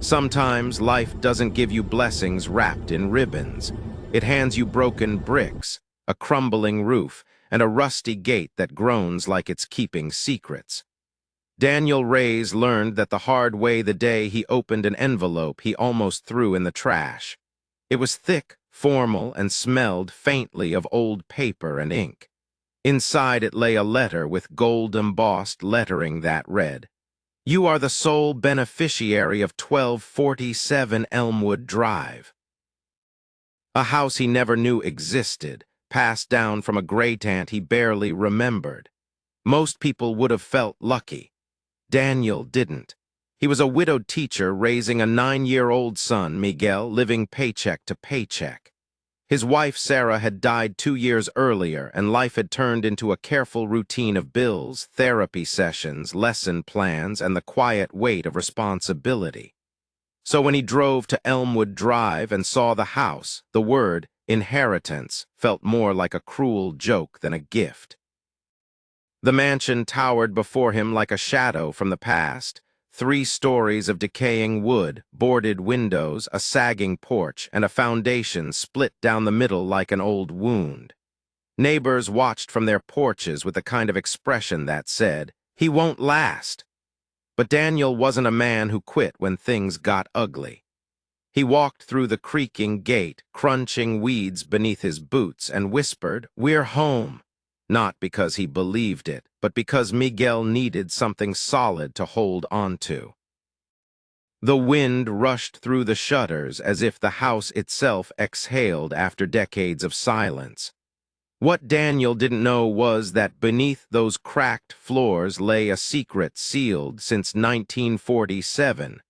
Sometimes life doesn't give you blessings wrapped in ribbons. It hands you broken bricks, a crumbling roof, and a rusty gate that groans like it's keeping secrets. Daniel Reyes learned that the hard way the day he opened an envelope he almost threw in the trash. It was thick, formal, and smelled faintly of old paper and ink. Inside it lay a letter with gold-embossed lettering that read, "You are the sole beneficiary of 1247 Elmwood Drive." A house he never knew existed, passed down from a great-aunt he barely remembered. Most people would have felt lucky. Daniel didn't. He was a widowed teacher raising a 9-year-old son, Miguel, living paycheck to paycheck. His wife, Sarah, had died 2 years earlier, and life had turned into a careful routine of bills, therapy sessions, lesson plans, and the quiet weight of responsibility. So when he drove to Elmwood Drive and saw the house, the word inheritance felt more like a cruel joke than a gift. The mansion towered before him like a shadow from the past. 3 stories of decaying wood, boarded windows, a sagging porch, and a foundation split down the middle like an old wound. Neighbors watched from their porches with a kind of expression that said, "He won't last." But Daniel wasn't a man who quit when things got ugly. He walked through the creaking gate, crunching weeds beneath his boots, and whispered, "We're home." Not because he believed it, but because Miguel needed something solid to hold onto. The wind rushed through the shutters as if the house itself exhaled after decades of silence. What Daniel didn't know was that beneath those cracked floors lay a secret sealed since 1947,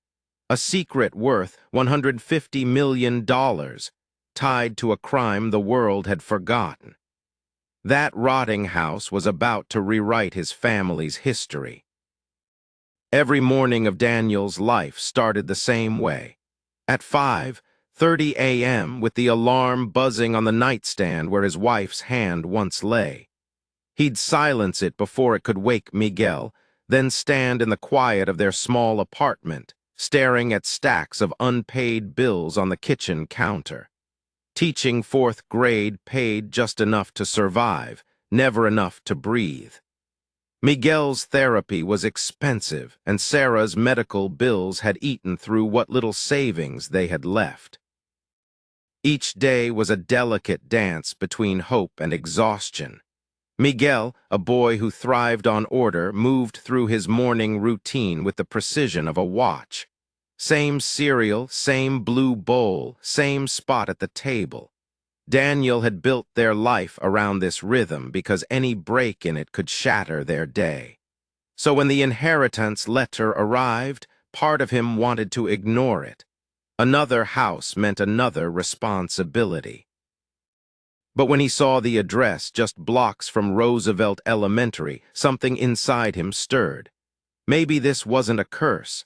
a secret worth $150 million, tied to a crime the world had forgotten. That rotting house was about to rewrite his family's history. Every morning of Daniel's life started the same way. At 5:30 a.m., with the alarm buzzing on the nightstand where his wife's hand once lay. He'd silence it before it could wake Miguel, then stand in the quiet of their small apartment, staring at stacks of unpaid bills on the kitchen counter. Teaching 4th grade paid just enough to survive, never enough to breathe. Miguel's therapy was expensive, and Sarah's medical bills had eaten through what little savings they had left. Each day was a delicate dance between hope and exhaustion. Miguel, a boy who thrived on order, moved through his morning routine with the precision of a watch. Same cereal, same blue bowl, same spot at the table. Daniel had built their life around this rhythm because any break in it could shatter their day. So when the inheritance letter arrived, part of him wanted to ignore it. Another house meant another responsibility. But when he saw the address just blocks from Roosevelt Elementary, something inside him stirred. Maybe this wasn't a curse.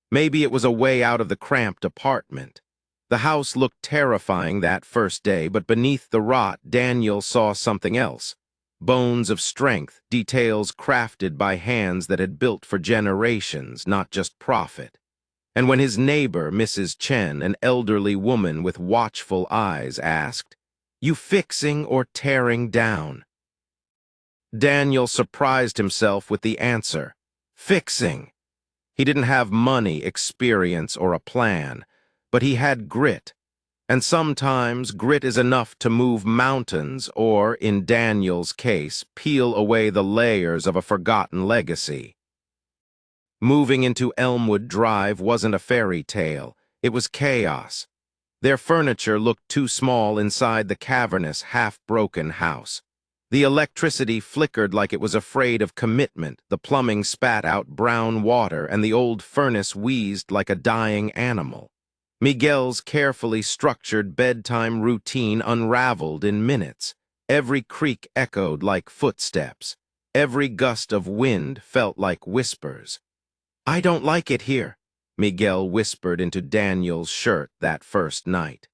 Maybe it was a way out of the cramped apartment. The house looked terrifying that first day, but beneath the rot, Daniel saw something else. Bones of strength, details crafted by hands that had built for generations, not just profit. And when his neighbor, Mrs. Chen, an elderly woman with watchful eyes, asked, "You fixing or tearing down?" Daniel surprised himself with the answer, "Fixing." He didn't have money, experience, or a plan, but he had grit. And sometimes grit is enough to move mountains or, in Daniel's case, peel away the layers of a forgotten legacy. Moving into Elmwood Drive wasn't a fairy tale. It was chaos. Their furniture looked too small inside the cavernous, half-broken house. The electricity flickered like it was afraid of commitment, the plumbing spat out brown water, and the old furnace wheezed like a dying animal. Miguel's carefully structured bedtime routine unraveled in minutes. Every creak echoed like footsteps. Every gust of wind felt like whispers. "I don't like it here," Miguel whispered into Daniel's shirt that first night.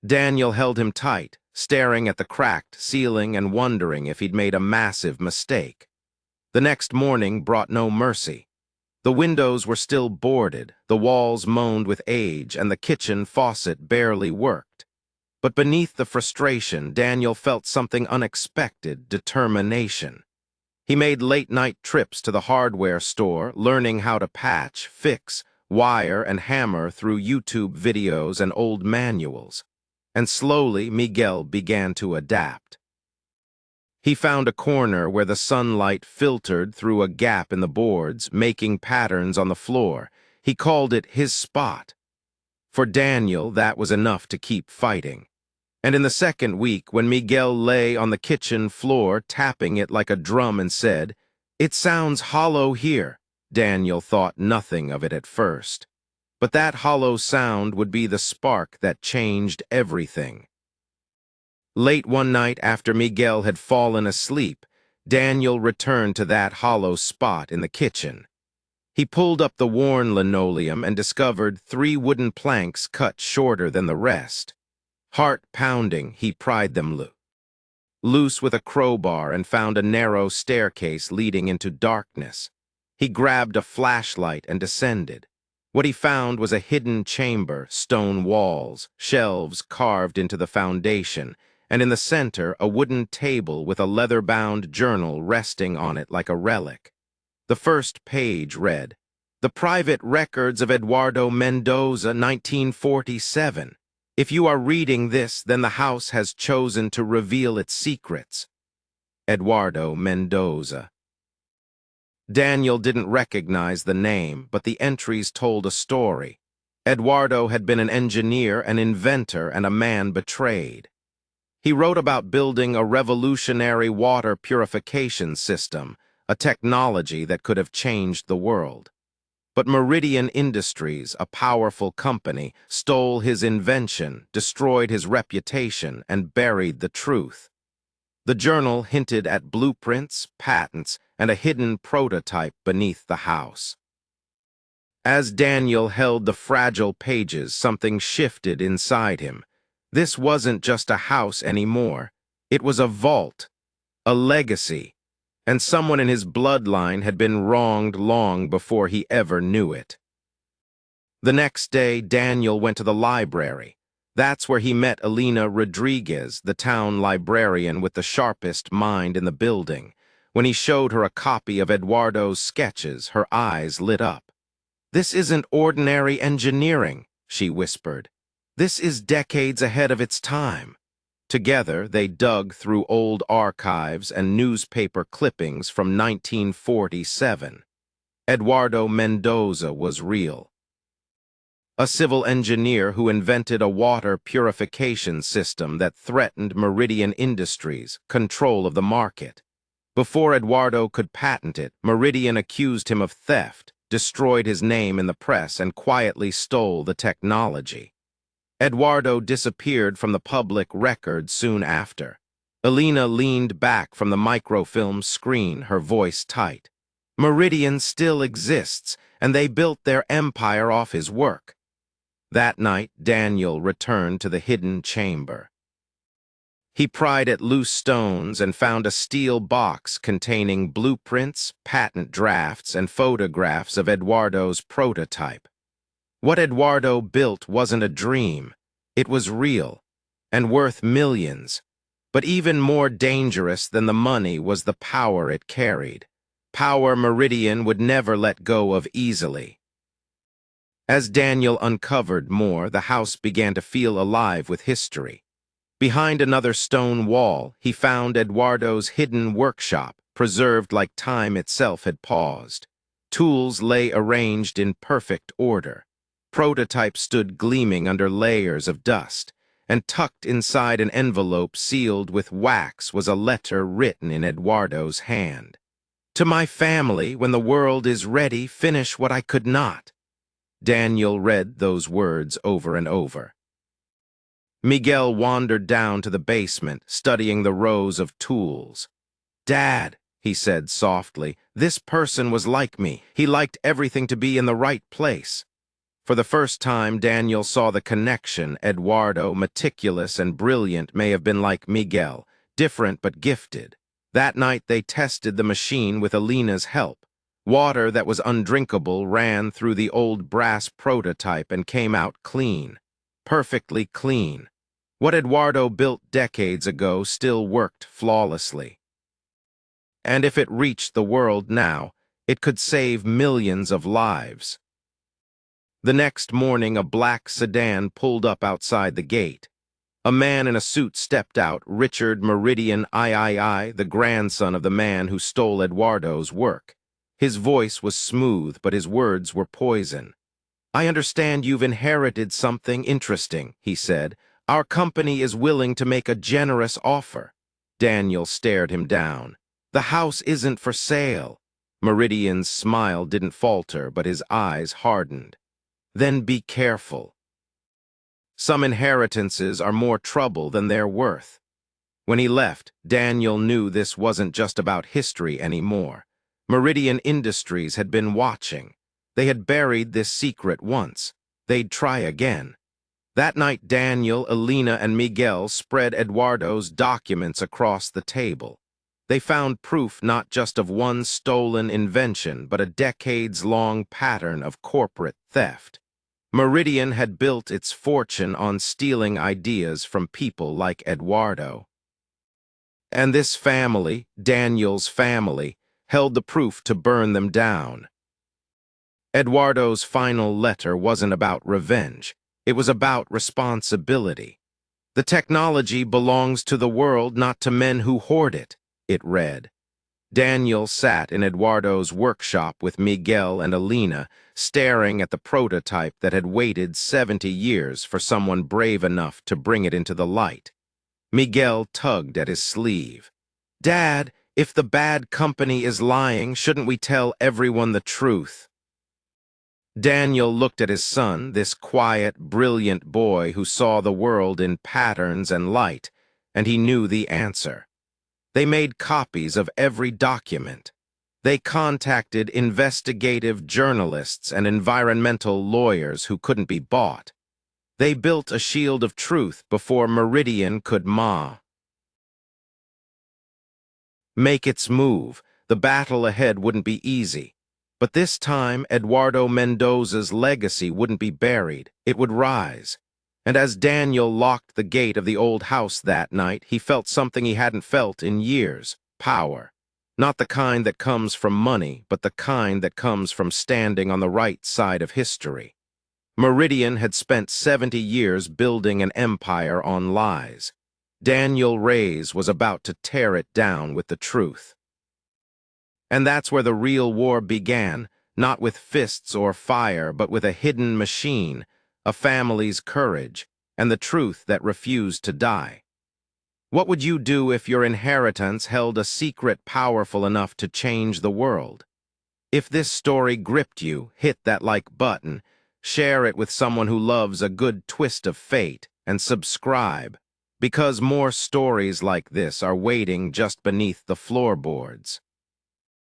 Daniel held him tight, staring at the cracked ceiling and wondering if he'd made a massive mistake. The next morning brought no mercy. The windows were still boarded, the walls moaned with age, and the kitchen faucet barely worked. But beneath the frustration, Daniel felt something unexpected: determination. He made late-night trips to the hardware store, learning how to patch, fix, wire, and hammer through YouTube videos and old manuals. And slowly, Miguel began to adapt. He found a corner where the sunlight filtered through a gap in the boards, making patterns on the floor. He called it his spot. For Daniel, that was enough to keep fighting. And in the second week, when Miguel lay on the kitchen floor, tapping it like a drum and said, "It sounds hollow here," Daniel thought nothing of it at first. But that hollow sound would be the spark that changed everything. Late one night, after Miguel had fallen asleep, Daniel returned to that hollow spot in the kitchen. He pulled up the worn linoleum and discovered 3 wooden planks cut shorter than the rest. Heart-pounding, he pried them loose with a crowbar and found a narrow staircase leading into darkness. He grabbed a flashlight and descended. What he found was a hidden chamber: stone walls, shelves carved into the foundation, and in the center a wooden table with a leather-bound journal resting on it like a relic. The first page read, "The Private Records of Eduardo Mendoza, 1947. If you are reading this, then the house has chosen to reveal its secrets." Eduardo Mendoza. Daniel didn't recognize the name, but the entries told a story. Eduardo had been an engineer, an inventor, and a man betrayed. He wrote about building a revolutionary water purification system, a technology that could have changed the world. But Meridian Industries, a powerful company, stole his invention, destroyed his reputation, and buried the truth. The journal hinted at blueprints, patents, and a hidden prototype beneath the house. As Daniel held the fragile pages, something shifted inside him. This wasn't just a house anymore. It was a vault, a legacy, and someone in his bloodline had been wronged long before he ever knew it. The next day, Daniel went to the library. That's where he met Elena Rodriguez, the town librarian with the sharpest mind in the building. When he showed her a copy of Eduardo's sketches, her eyes lit up. "This isn't ordinary engineering," she whispered. "This is decades ahead of its time." Together, they dug through old archives and newspaper clippings from 1947. Eduardo Mendoza was real. A civil engineer who invented a water purification system that threatened Meridian Industries' control of the market. Before Eduardo could patent it, Meridian accused him of theft, destroyed his name in the press, and quietly stole the technology. Eduardo disappeared from the public record soon after. Elena leaned back from the microfilm screen, her voice tight. Meridian still exists, and they built their empire off his work. That night, Daniel returned to the hidden chamber. He pried at loose stones and found a steel box containing blueprints, patent drafts, and photographs of Eduardo's prototype. What Eduardo built wasn't a dream. It was real, and worth millions. But even more dangerous than the money was the power it carried. Power Meridian would never let go of easily. As Daniel uncovered more, the house began to feel alive with history. Behind another stone wall, he found Eduardo's hidden workshop, preserved like time itself had paused. Tools lay arranged in perfect order. Prototypes stood gleaming under layers of dust, and tucked inside an envelope sealed with wax was a letter written in Eduardo's hand. "To my family, when the world is ready, finish what I could not." Daniel read those words over and over. Miguel wandered down to the basement, studying the rows of tools. "Dad," he said softly, "this person was like me. He liked everything to be in the right place." For the first time, Daniel saw the connection. Eduardo, meticulous and brilliant, may have been like Miguel, different but gifted. That night they tested the machine with Elena's help. Water that was undrinkable ran through the old brass prototype and came out clean. Perfectly clean. What Eduardo built decades ago still worked flawlessly. And if it reached the world now, it could save millions of lives. The next morning, a black sedan pulled up outside the gate. A man in a suit stepped out, Richard Meridian III, the grandson of the man who stole Eduardo's work. His voice was smooth, but his words were poison. "I understand you've inherited something interesting," he said. "Our company is willing to make a generous offer." Daniel stared him down. "The house isn't for sale." Meridian's smile didn't falter, but his eyes hardened. "Then be careful. Some inheritances are more trouble than they're worth." When he left, Daniel knew this wasn't just about history anymore. Meridian Industries had been watching. They had buried this secret once. They'd try again. That night, Daniel, Elena, and Miguel spread Eduardo's documents across the table. They found proof not just of one stolen invention, but a decades-long pattern of corporate theft. Meridian had built its fortune on stealing ideas from people like Eduardo. And this family, Daniel's family, held the proof to burn them down. Eduardo's final letter wasn't about revenge. It was about responsibility. "The technology belongs to the world, not to men who hoard it," it read. Daniel sat in Eduardo's workshop with Miguel and Elena, staring at the prototype that had waited 70 years for someone brave enough to bring it into the light. Miguel tugged at his sleeve. "Dad, if the bad company is lying, shouldn't we tell everyone the truth?" Daniel looked at his son, this quiet, brilliant boy who saw the world in patterns and light, and he knew the answer. They made copies of every document. They contacted investigative journalists and environmental lawyers who couldn't be bought. They built a shield of truth before Meridian could make its move. The battle ahead wouldn't be easy. But this time, Eduardo Mendoza's legacy wouldn't be buried. It would rise. And as Daniel locked the gate of the old house that night, he felt something he hadn't felt in years: power. Not the kind that comes from money, but the kind that comes from standing on the right side of history. Meridian had spent 70 years building an empire on lies. Daniel Reyes was about to tear it down with the truth. And that's where the real war began, not with fists or fire, but with a hidden machine, a family's courage, and the truth that refused to die. What would you do if your inheritance held a secret powerful enough to change the world? If this story gripped you, hit that like button, share it with someone who loves a good twist of fate, and subscribe, because more stories like this are waiting just beneath the floorboards.